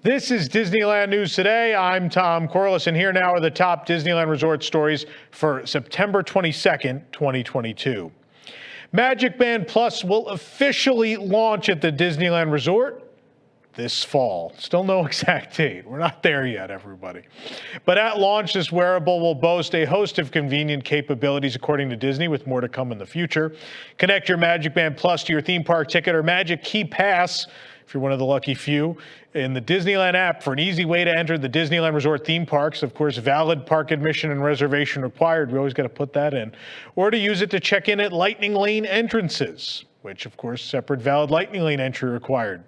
This is Disneyland News Today. I'm Tom Corliss, and here now are the top Disneyland Resort stories for September 22nd, 2022. MagicBand Plus will officially launch at the Disneyland Resort this fall. Still no exact date. We're not there yet, everybody. But at launch, this wearable will boast a host of convenient capabilities, according to Disney, with more to come in the future. Connect your MagicBand Plus to your theme park ticket or Magic Key Pass, if you're one of the lucky few, in the Disneyland app for an easy way to enter the Disneyland Resort theme parks. Of course, valid park admission and reservation required. We always got to put that in. Or to use it to check in at Lightning Lane entrances, which, of course, separate valid Lightning Lane entry required.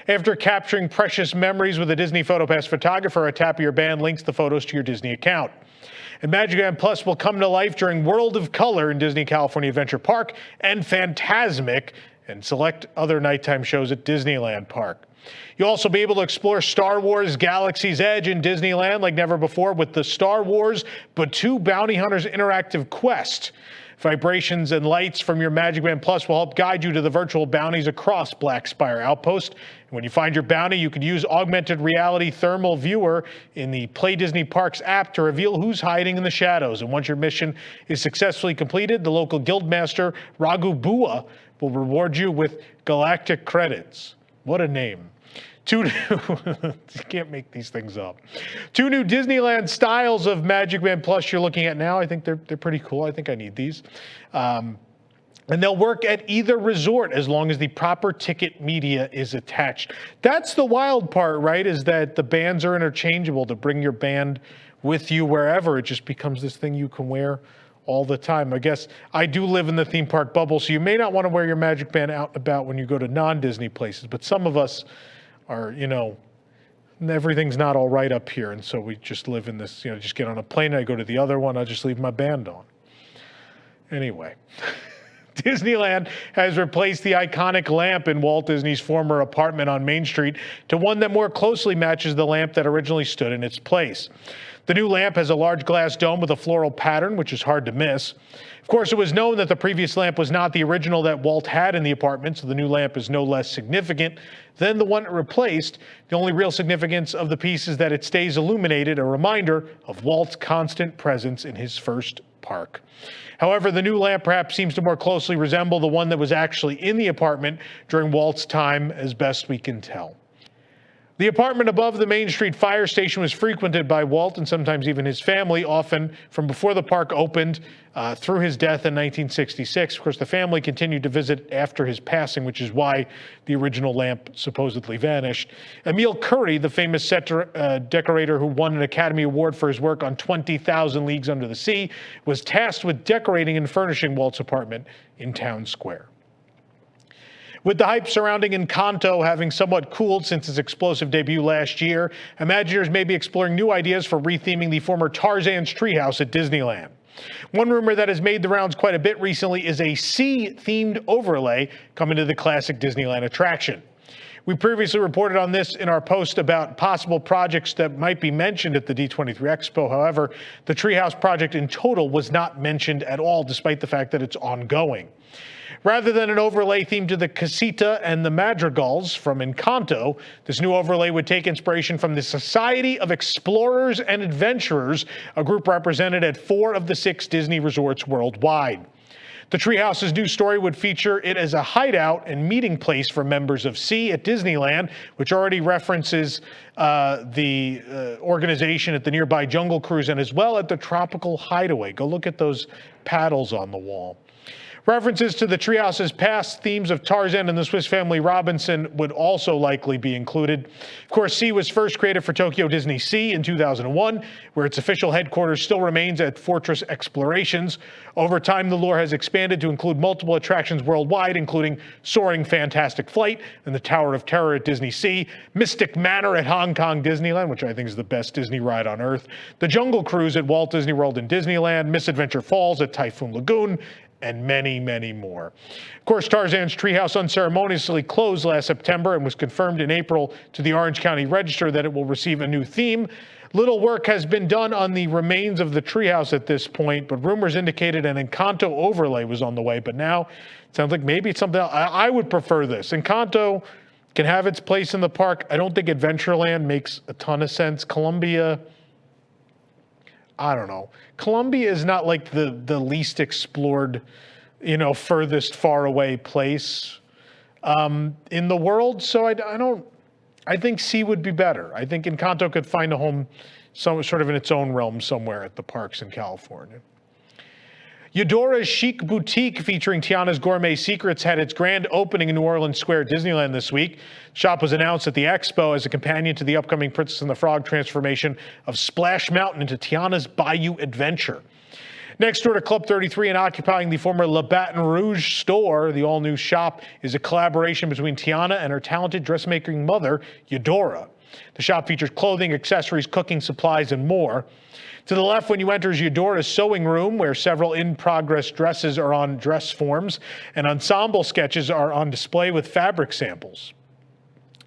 After capturing precious memories with a Disney PhotoPass photographer, a tap of your band links the photos to your Disney account. And MagicBand Plus will come to life during World of Color in Disney California Adventure Park and Fantasmic and select other nighttime shows at Disneyland Park. You'll also be able to explore Star Wars Galaxy's Edge in Disneyland like never before with the Star Wars Batuu Bounty Hunters interactive quest. Vibrations and lights from your MagicBand Plus will help guide you to the virtual bounties across Black Spire Outpost. And when you find your bounty, you can use augmented reality thermal viewer in the Play Disney Parks app to reveal who's hiding in the shadows. And once your mission is successfully completed, the local guildmaster, Raghu Bua, will reward you with galactic credits. What a name. You can't make these things up. 2 new Disneyland styles of MagicBand Plus you're looking at now. I think they're pretty cool. I think I need these. And they'll work at either resort as long as the proper ticket media is attached. That's the wild part, right? Is that the bands are interchangeable to bring your band with you wherever. It just becomes this thing you can wear all the time. I guess I do live in the theme park bubble, so you may not want to wear your MagicBand out and about when you go to non-Disney places, but some of us are, everything's not all right up here, and so we just live in this, just get on a plane, I go to the other one, I'll just leave my band on. Anyway, Disneyland has replaced the iconic lamp in Walt Disney's former apartment on Main Street to one that more closely matches the lamp that originally stood in its place. The new lamp has a large glass dome with a floral pattern, which is hard to miss. Of course, it was known that the previous lamp was not the original that Walt had in the apartment, so the new lamp is no less significant than the one it replaced. The only real significance of the piece is that it stays illuminated, a reminder of Walt's constant presence in his first park. However, the new lamp perhaps seems to more closely resemble the one that was actually in the apartment during Walt's time, as best we can tell. The apartment above the Main Street fire station was frequented by Walt and sometimes even his family, often from before the park opened through his death in 1966. Of course, the family continued to visit after his passing, which is why the original lamp supposedly vanished. Emil Curry, the famous set decorator who won an Academy Award for his work on 20,000 Leagues Under the Sea, was tasked with decorating and furnishing Walt's apartment in Town Square. With the hype surrounding Encanto having somewhat cooled since its explosive debut last year, Imagineers may be exploring new ideas for retheming the former Tarzan's Treehouse at Disneyland. One rumor that has made the rounds quite a bit recently is a sea-themed overlay coming to the classic Disneyland attraction. We previously reported on this in our post about possible projects that might be mentioned at the D23 Expo. However, the Treehouse project in total was not mentioned at all, despite the fact that it's ongoing. Rather than an overlay themed to the Casita and the Madrigals from Encanto, this new overlay would take inspiration from the Society of Explorers and Adventurers, a group represented at 4 of the 6 Disney resorts worldwide. The Treehouse's new story would feature it as a hideout and meeting place for members of S.E.A. at Disneyland, which already references the organization at the nearby Jungle Cruise and as well at the Tropical Hideaway. Go look at those paddles on the wall. References to the Treehouse's past themes of Tarzan and the Swiss Family Robinson would also likely be included. Of course, S.E.A. was first created for Tokyo Disney Sea in 2001, where its official headquarters still remains at Fortress Explorations. Over time, the lore has expanded to include multiple attractions worldwide, including Soaring Fantastic Flight and the Tower of Terror at Disney Sea, Mystic Manor at Hong Kong Disneyland, which I think is the best Disney ride on Earth, the Jungle Cruise at Walt Disney World and Disneyland, Misadventure Falls at Typhoon Lagoon, and many, many more. Of course, Tarzan's Treehouse unceremoniously closed last September and was confirmed in April to the Orange County Register that it will receive a new theme. Little work has been done on the remains of the Treehouse at this point, but rumors indicated an Encanto overlay was on the way. But now it sounds like maybe it's something else. I would prefer this. Encanto can have its place in the park. I don't think Adventureland makes a ton of sense. Columbia, I don't know. Columbia is not like the least explored, furthest far away place in the world. So I think S.E.A would be better. I think Encanto could find a home sort of in its own realm somewhere at the parks in California. Eudora's Chic boutique featuring Tiana's Gourmet Secrets had its grand opening in New Orleans Square at Disneyland this week. The shop was announced at the expo as a companion to the upcoming Princess and the Frog transformation of Splash Mountain into Tiana's Bayou Adventure. Next door to Club 33 and occupying the former Le Baton Rouge store, the all-new shop is a collaboration between Tiana and her talented dressmaking mother, Eudora. The shop features clothing, accessories, cooking supplies, and more. To the left, when you enter, is Eudora's sewing room, where several in-progress dresses are on dress forms, and ensemble sketches are on display with fabric samples.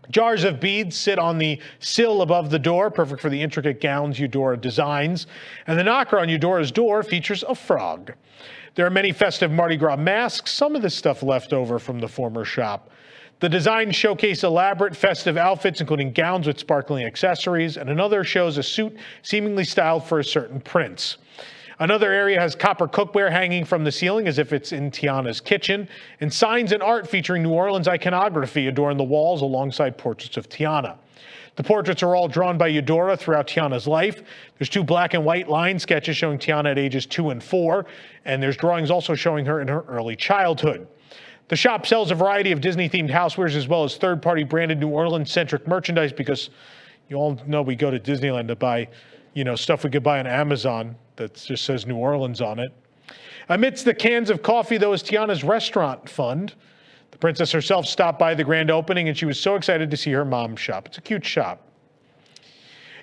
Jars of beads sit on the sill above the door, perfect for the intricate gowns Eudora designs, and the knocker on Eudora's door features a frog. There are many festive Mardi Gras masks, some of this stuff left over from the former shop. The designs showcase elaborate festive outfits, including gowns with sparkling accessories, and another shows a suit seemingly styled for a certain prince. Another area has copper cookware hanging from the ceiling as if it's in Tiana's kitchen, and signs and art featuring New Orleans iconography adorn the walls alongside portraits of Tiana. The portraits are all drawn by Eudora throughout Tiana's life. There's 2 black and white line sketches showing Tiana at ages 2 and 4, and there's drawings also showing her in her early childhood. The shop sells a variety of Disney-themed housewares as well as third-party branded New Orleans-centric merchandise because you all know we go to Disneyland to buy, stuff we could buy on Amazon that just says New Orleans on it. Amidst the cans of coffee, though, is Tiana's restaurant fund. The princess herself stopped by the grand opening, and she was so excited to see her mom shop. It's a cute shop.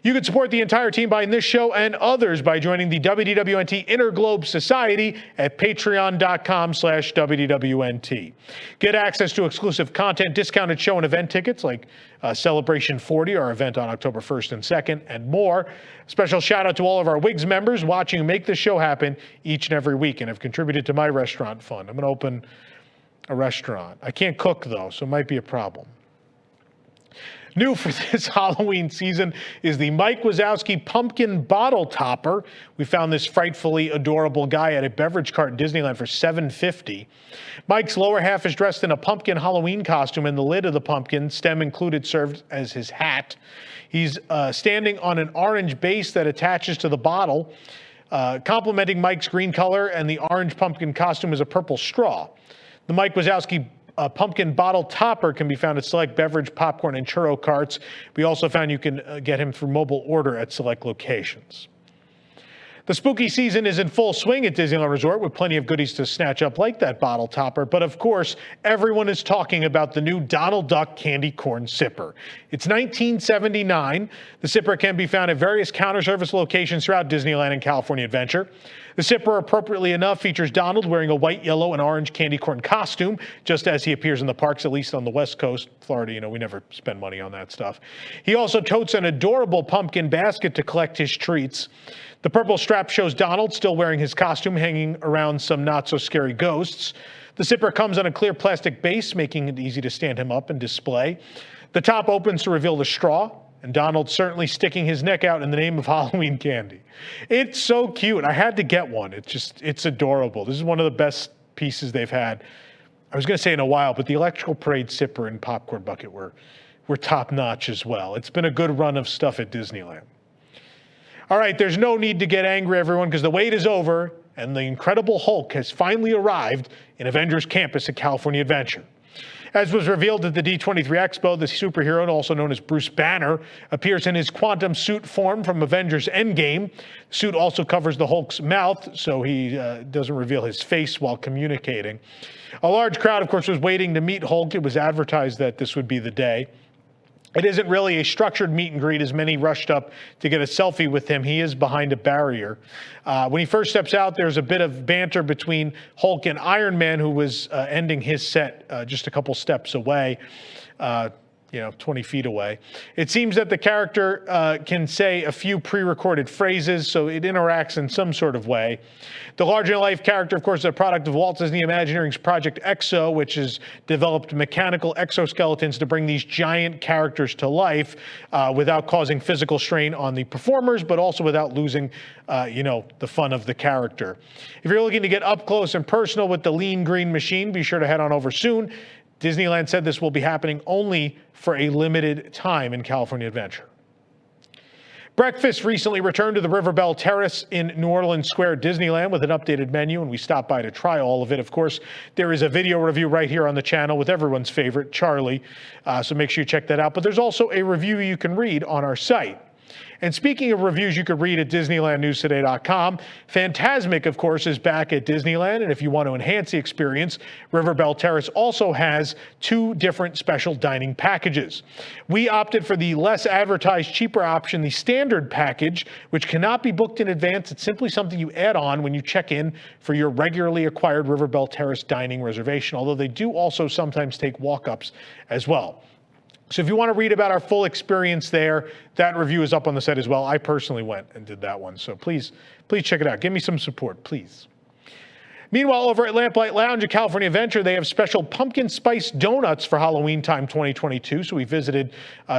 You can support the entire team buying this show and others by joining the WDWNT Interglobe Society at patreon.com/WDWNT. Get access to exclusive content, discounted show and event tickets like Celebration 40, our event on October 1st and 2nd, and more. Special shout out to all of our WIGS members watching who make this show happen each and every week and have contributed to my restaurant fund. I'm going to open a restaurant. I can't cook, though, so it might be a problem. New for this Halloween season is the Mike Wazowski pumpkin bottle topper. We found this frightfully adorable guy at a beverage cart in Disneyland for $7.50. Mike's lower half is dressed in a pumpkin Halloween costume, and the lid of the pumpkin, stem included, served as his hat. He's standing on an orange base that attaches to the bottle. Complementing Mike's green color and the orange pumpkin costume is a purple straw. The Mike Wazowski pumpkin bottle topper can be found at select beverage, popcorn, and churro carts. We also found you can get him through mobile order at select locations. The spooky season is in full swing at Disneyland Resort with plenty of goodies to snatch up like that bottle topper. But of course, everyone is talking about the new Donald Duck candy corn sipper. It's $19.79. The sipper can be found at various counter service locations throughout Disneyland and California Adventure. The sipper, appropriately enough, features Donald wearing a white, yellow, and orange candy corn costume, just as he appears in the parks, at least on the West Coast. Florida, we never spend money on that stuff. He also totes an adorable pumpkin basket to collect his treats. The purple strap shows Donald still wearing his costume, hanging around some not-so-scary ghosts. The sipper comes on a clear plastic base, making it easy to stand him up and display. The top opens to reveal the straw, and Donald's certainly sticking his neck out in the name of Halloween candy. It's so cute. I had to get one. It's adorable. This is one of the best pieces they've had. I was going to say in a while, but the Electrical Parade sipper and popcorn bucket were top-notch as well. It's been a good run of stuff at Disneyland. All right, there's no need to get angry, everyone, because the wait is over, and the Incredible Hulk has finally arrived in Avengers Campus at California Adventure. As was revealed at the D23 Expo, the superhero, also known as Bruce Banner, appears in his quantum suit form from Avengers Endgame. The suit also covers the Hulk's mouth, so he doesn't reveal his face while communicating. A large crowd, of course, was waiting to meet Hulk. It was advertised that this would be the day. It isn't really a structured meet and greet, as many rushed up to get a selfie with him. He is behind a barrier. When he first steps out, there's a bit of banter between Hulk and Iron Man, who was ending his set just a couple steps away. 20 feet away. It seems that the character can say a few pre-recorded phrases, so it interacts in some sort of way. The larger-than-life character, of course, is a product of Walt Disney Imagineering's Project EXO, which has developed mechanical exoskeletons to bring these giant characters to life without causing physical strain on the performers, but also without losing, the fun of the character. If you're looking to get up close and personal with the lean green machine, be sure to head on over soon. Disneyland said this will be happening only for a limited time in California Adventure. Breakfast recently returned to the Belle Terrace in New Orleans Square Disneyland with an updated menu, and we stopped by to try all of it. Of course, there is a video review right here on the channel with everyone's favorite, Charlie, so make sure you check that out. But there's also a review you can read on our site. And speaking of reviews you could read at DisneylandNewsToday.com, Fantasmic, of course, is back at Disneyland, and if you want to enhance the experience, Belle Terrace also has 2 different special dining packages. We opted for the less advertised, cheaper option, the standard package, which cannot be booked in advance. It's simply something you add on when you check in for your regularly acquired Belle Terrace dining reservation, although they do also sometimes take walk-ups as well. So if you want to read about our full experience there, that review is up on the site as well. I personally went and did that one, so please check it out. Give me some support, please. Meanwhile, over at Lamplight Lounge at California Adventure, they have special pumpkin spice donuts for Halloween time 2022, so we visited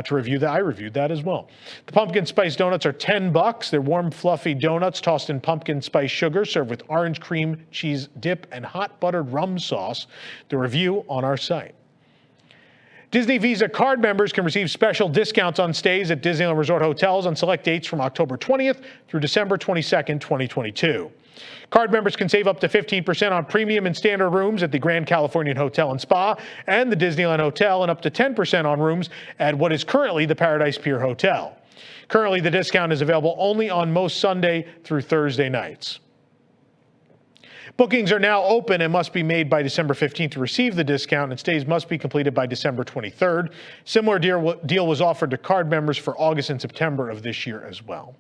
to review that. I reviewed that as well. The pumpkin spice donuts are $10. They're warm, fluffy donuts tossed in pumpkin spice sugar, served with orange cream cheese dip and hot buttered rum sauce. The review on our site. Disney Visa card members can receive special discounts on stays at Disneyland Resort hotels on select dates from October 20th through December 22nd, 2022. Card members can save up to 15% on premium and standard rooms at the Grand Californian Hotel and Spa and the Disneyland Hotel, and up to 10% on rooms at what is currently the Paradise Pier Hotel. Currently, the discount is available only on most Sunday through Thursday nights. Bookings are now open and must be made by December 15th to receive the discount, and stays must be completed by December 23rd. Similar deal was offered to card members for August and September of this year as well.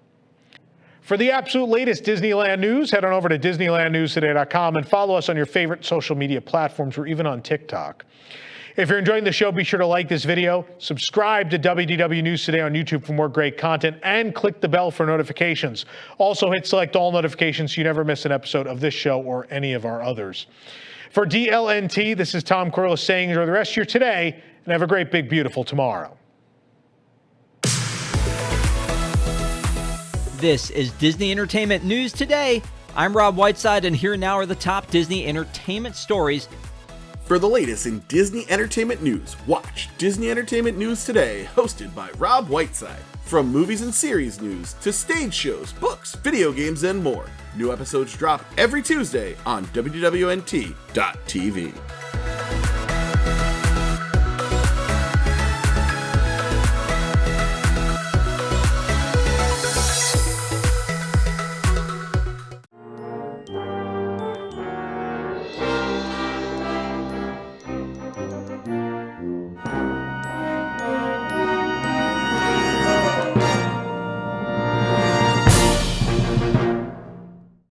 For the absolute latest Disneyland news, head on over to DisneylandNewsToday.com and follow us on your favorite social media platforms. We're even on TikTok. If you're enjoying the show, be sure to like this video, subscribe to WDW News Today on YouTube for more great content, and click the bell for notifications. Also hit select all notifications so you never miss an episode of this show or any of our others. For DLNT, this is Tom Corliss saying enjoy the rest of your today and have a great, big, beautiful tomorrow. This is Disney Entertainment News Today. I'm Rob Whiteside, and here now are the top Disney entertainment stories. For the latest in Disney entertainment news, watch Disney Entertainment News Today, hosted by Rob Whiteside. From movies and series news to stage shows, books, video games, and more. New episodes drop every Tuesday on WDWNT.TV.